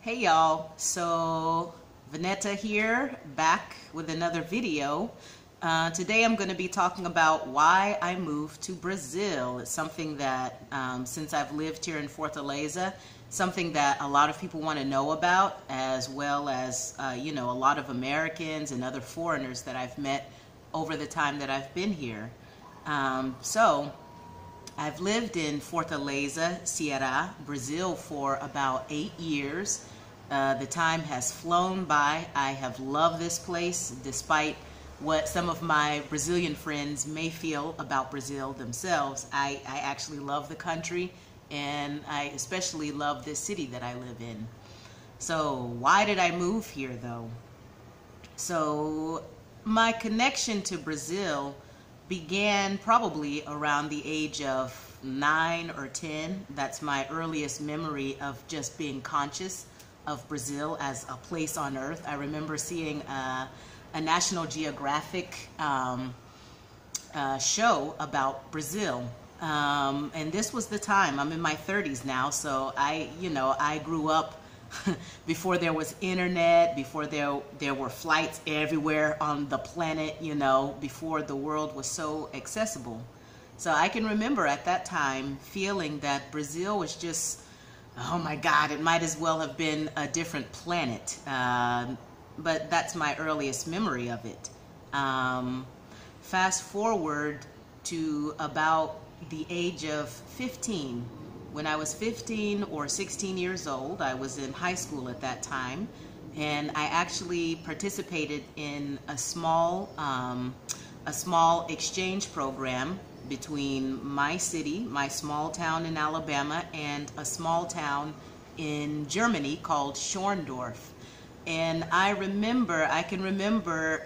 Hey y'all, so Vanetta here, back with another video. Today I'm going to be talking about why I moved to Brazil. It's something that, since I've lived here in Fortaleza, something that a lot of people want to know about, as well as, a lot of Americans and other foreigners that I've met over the time that I've been here. So I've lived in Fortaleza, Ceará, Brazil for about 8 years. The time has flown by. I have loved this place despite what some of my Brazilian friends may feel about Brazil themselves. I actually love the country, and I especially love this city that I live in. So why did I move here though? So my connection to Brazil began probably around the age of 9 or 10. That's my earliest memory of just being conscious of Brazil as a place on earth. I remember seeing a National Geographic show about Brazil. And this was the time. I'm in my 30s now, so I grew up before there was internet, before there were flights everywhere on the planet, before the world was so accessible. So I can remember at that time feeling that Brazil was just, oh my God, it might as well have been a different planet. But that's my earliest memory of it. Fast forward to about the age of 15. When I was 15 or 16 years old, I was in high school at that time, and I actually participated in a small exchange program between my city, my small town in Alabama, and a small town in Germany called Schorndorf. And I can remember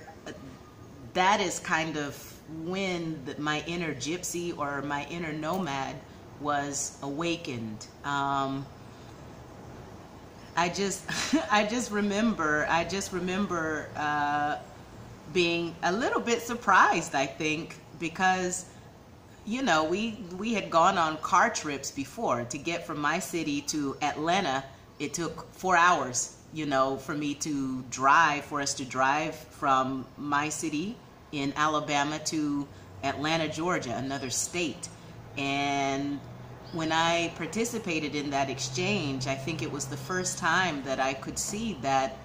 that is kind of when my inner gypsy or my inner nomad was awakened. I just remember being a little bit surprised, I think, because we had gone on car trips before. To get from my city to Atlanta, it took 4 hours, for us to drive from my city in Alabama to Atlanta, Georgia, another state. And when I participated in that exchange, I think it was the first time that I could see that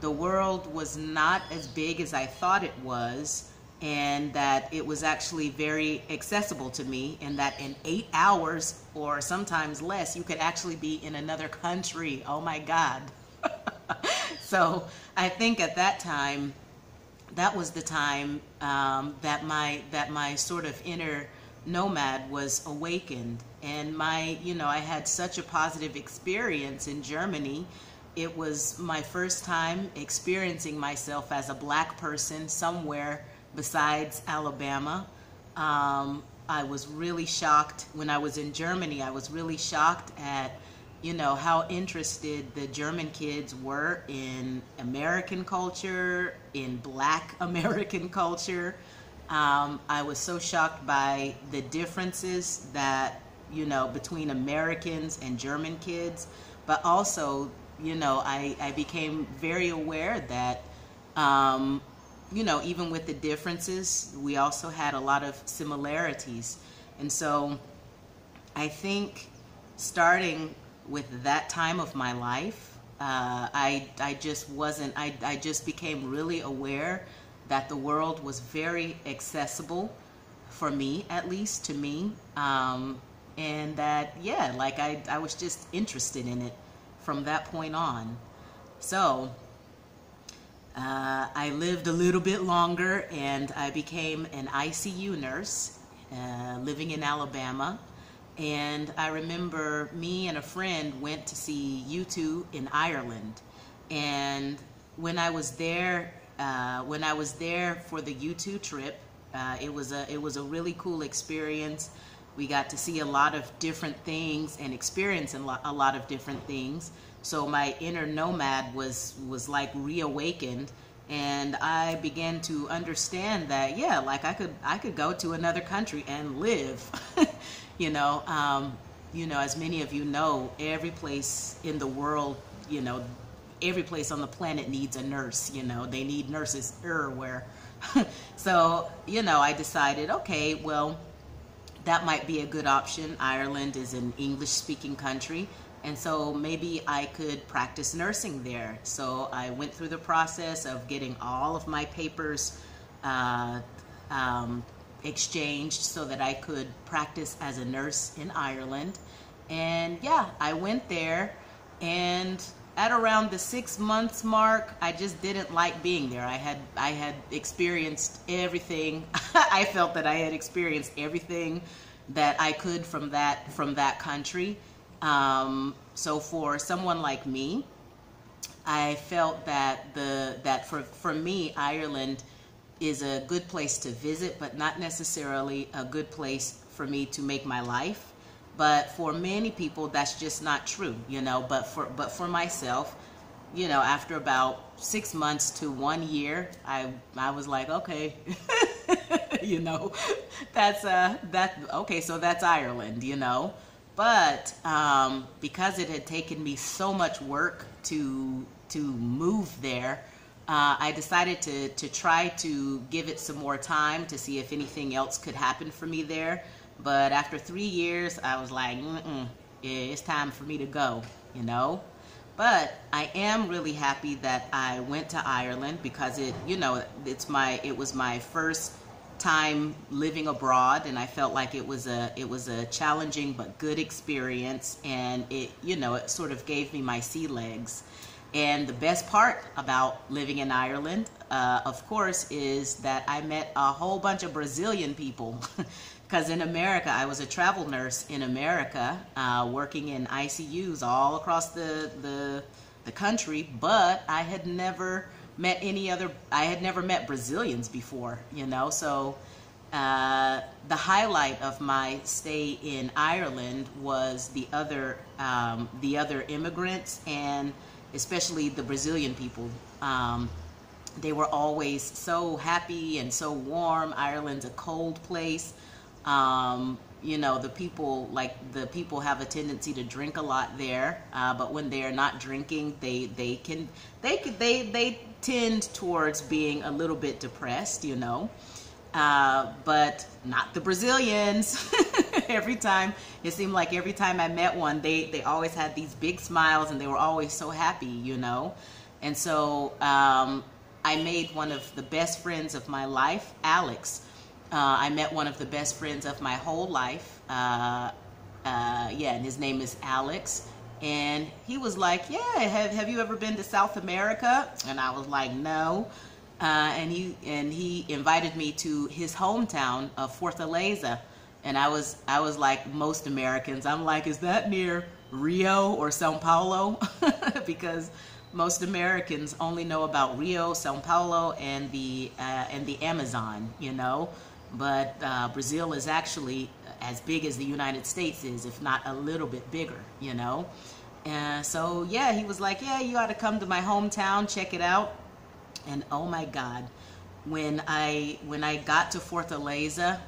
the world was not as big as I thought it was, and that it was actually very accessible to me, and that in 8 hours or sometimes less, you could actually be in another country. Oh my God. So I think at that time, that was the time that my sort of inner nomad was awakened. And I had such a positive experience in Germany. It was my first time experiencing myself as a black person somewhere besides Alabama. I was really shocked when I was in Germany. I was really shocked at how interested the German kids were in American culture, in Black American culture. I was so shocked by the differences that, between Americans and German kids, but also, I became very aware that, even with the differences, we also had a lot of similarities. And so I think starting with that time of my life, I just became really aware that the world was very accessible for me, at least to me, and that, I was just interested in it from that point on. So I lived a little bit longer, and I became an ICU nurse, living in Alabama. And I remember me and a friend went to see U2 in Ireland. And when I was there for the U2 trip, it was a really cool experience. We got to see a lot of different things and experience a lot of different things. So my inner nomad was like reawakened, and I began to understand that, I could go to another country and live. As many of you know, every place in the world you know, every place on the planet needs a nurse, you know, they need nurses everywhere. So, you know, I decided, okay, well, that might be a good option. Ireland is an English-speaking country, and so maybe I could practice nursing there. So I went through the process of getting all of my papers exchanged so that I could practice as a nurse in Ireland. And yeah, I went there, and at around the 6 months mark, I just didn't like being there. I had experienced everything. I felt that I had experienced everything that I could from that country. So for someone like me, I felt that for me, Ireland is a good place to visit, but not necessarily a good place for me to make my life. But for many people, that's just not true, you know. But for myself, you know, after about 6 months to 1 year, I was like, okay, you know, that's okay. So that's Ireland, you know. But because it had taken me so much work to move there, I decided to try to give it some more time to see if anything else could happen for me there. But after 3 years, I was like, it's time for me to go, you know. But I am really happy that I went to Ireland because it was my first time living abroad, and I felt like it was a challenging but good experience, and it sort of gave me my sea legs. And the best part about living in Ireland, of course, is that I met a whole bunch of Brazilian people. Because in America, I was a travel nurse in America, working in ICUs all across the country, but I had never met Brazilians before, you know. So the highlight of my stay in Ireland was the other immigrants, and especially the Brazilian people. They were always so happy and so warm. Ireland's a cold place. You know, the people have a tendency to drink a lot there, but when they are not drinking, they tend towards being a little bit depressed, you know. But not the Brazilians. It seemed like every time I met one, they always had these big smiles, and they were always so happy, you know. And so I made one of the best friends of my life, Alex. I met one of the best friends of my whole life. And his name is Alex. And he was like, yeah, have you ever been to South America? And I was like, no. And he invited me to his hometown of Fortaleza. And I was like most Americans. I'm like, is that near Rio or Sao Paulo? Because most Americans only know about Rio, Sao Paulo, and the Amazon, you know. But Brazil is actually as big as the United States is, if not a little bit bigger, you know. So yeah, he was like, yeah, you ought to come to my hometown, check it out. And oh my God, when I got to Fortaleza,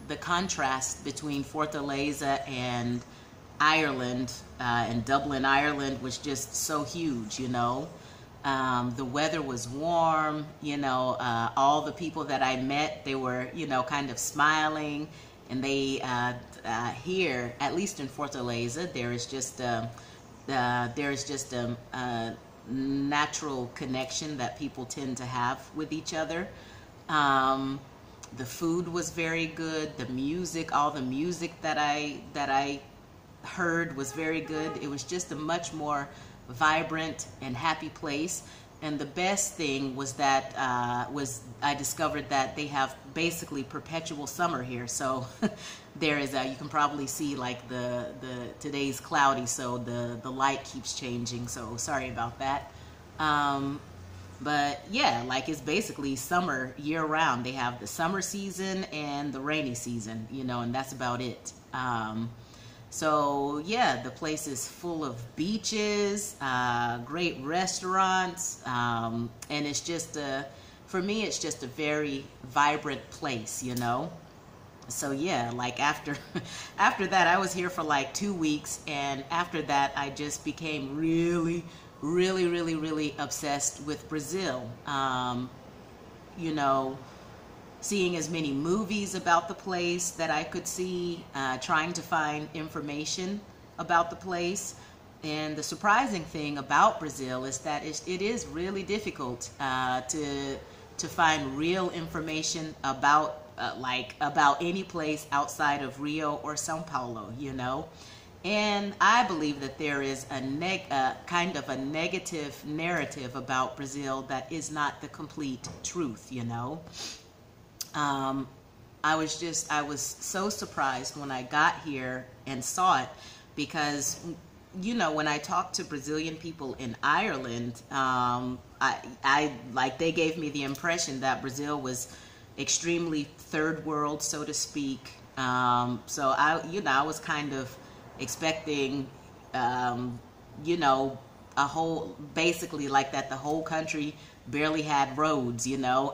the contrast between Fortaleza and Ireland, and Dublin, Ireland, was just so huge, you know. The weather was warm, you know. All the people that I met, they were, you know, kind of smiling. And they here, at least in Fortaleza, there is just a natural connection that people tend to have with each other. The food was very good. The music, all the music that I heard was very good. It was just a much more vibrant and happy place. And the best thing was that I discovered that they have basically perpetual summer here. So there is you can probably see like today's cloudy, so the light keeps changing. So sorry about that. But yeah, like it's basically summer year round. They have the summer season and the rainy season, you know, and that's about it. So yeah, the place is full of beaches, great restaurants, and it's just for me, it's just a very vibrant place, you know. So yeah, like after after that, I was here for like 2 weeks, and after that I just became really, really, really, really obsessed with Brazil. You know, seeing as many movies about the place that I could see, trying to find information about the place. And the surprising thing about Brazil is that it is really difficult to find real information about about any place outside of Rio or Sao Paulo, you know. And I believe that there is a kind of a negative narrative about Brazil that is not the complete truth, you know. I was so surprised when I got here and saw it, because, you know, when I talked to Brazilian people in Ireland, I like, they gave me the impression that Brazil was extremely third world, so to speak. So I was kind of expecting, you know, basically like that the whole country barely had roads, you know,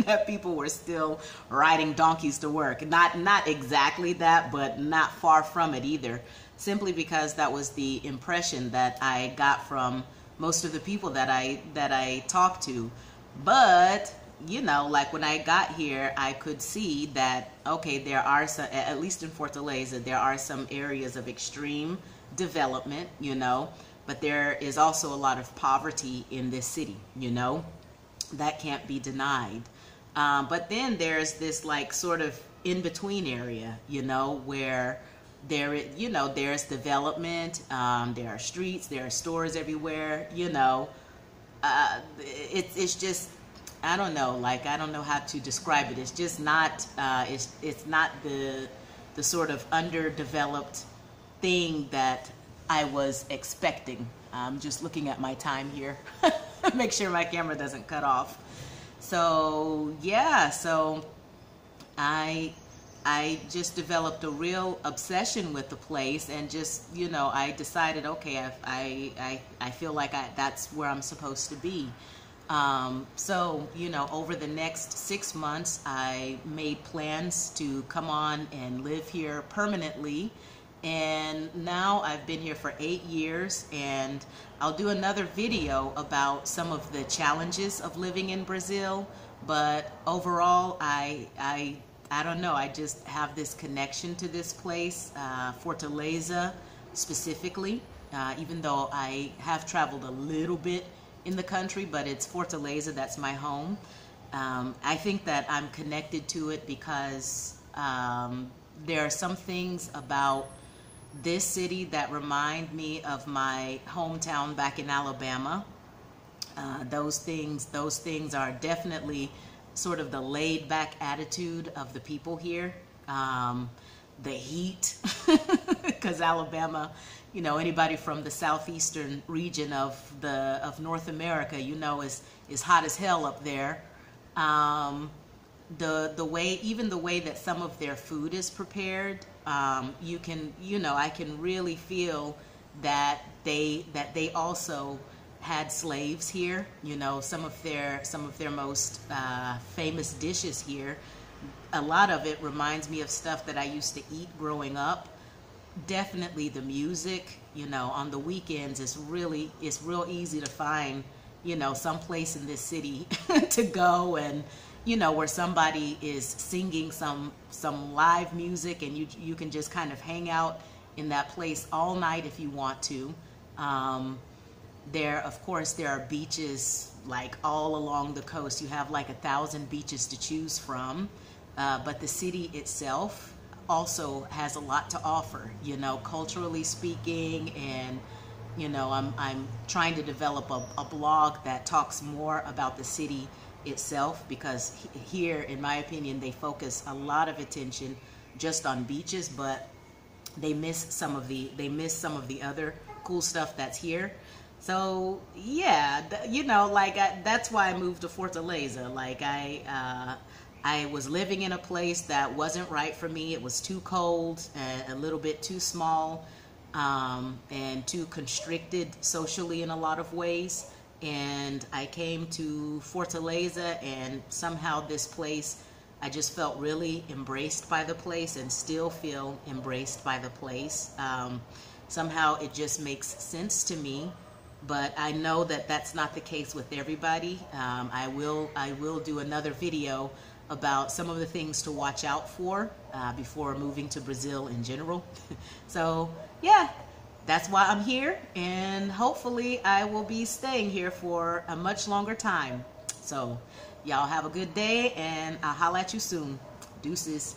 that people were still riding donkeys to work. Not exactly that, but not far from it either, simply because that was the impression that I got from most of the people that I talked to. But, you know, like when I got here, I could see that, okay, there are some, at least in Fortaleza, there are some areas of extreme development, you know, but there is also a lot of poverty in this city, you know, that can't be denied. But then there's this like sort of in-between area, you know, where you know, there's development, there are streets, there are stores everywhere, you know. It's just, I don't know, like, I don't know how to describe it. It's just not, it's not the sort of underdeveloped thing that I was expecting. I'm just looking at my time here. Make sure my camera doesn't cut off. So yeah, so I just developed a real obsession with the place, and just, you know, I decided, okay, I feel like that's where I'm supposed to be. So, you know, over the next 6 months, I made plans to come on and live here permanently. And now I've been here for 8 years, and I'll do another video about some of the challenges of living in Brazil. But overall, I don't know, I just have this connection to this place, Fortaleza specifically, even though I have traveled a little bit in the country, but it's Fortaleza that's my home. I think that I'm connected to it because there are some things about this city that remind me of my hometown back in Alabama. Those things are definitely sort of the laid-back attitude of the people here. The heat, because Alabama, you know, anybody from the southeastern region of North America, you know, is hot as hell up there. The way that some of their food is prepared, I can really feel that they also had slaves here. You know, some of their most famous dishes here, a lot of it reminds me of stuff that I used to eat growing up. Definitely the music, you know, on the weekends it's real easy to find, you know, someplace in this city to go, and, you know, where somebody is singing some live music, and you can just kind of hang out in that place all night if you want to. Of course, there are beaches like all along the coast. You have like 1,000 beaches to choose from, but the city itself also has a lot to offer, you know, culturally speaking. And, you know, I'm trying to develop a blog that talks more about the city itself, because here, in my opinion, they focus a lot of attention just on beaches, but they miss some of the other cool stuff that's here. So yeah, you know, like that's why I moved to Fortaleza. Like I was living in a place that wasn't right for me. It was too cold, and a little bit too small, and too constricted socially in a lot of ways. And I came to Fortaleza, and somehow this place I just felt really embraced by the place and still feel embraced by the place. Somehow it just makes sense to me, but I know that that's not the case with everybody. I will do another video about some of the things to watch out for before moving to Brazil in general. So yeah, that's why I'm here, and hopefully I will be staying here for a much longer time. So y'all have a good day, and I'll holler at you soon. Deuces.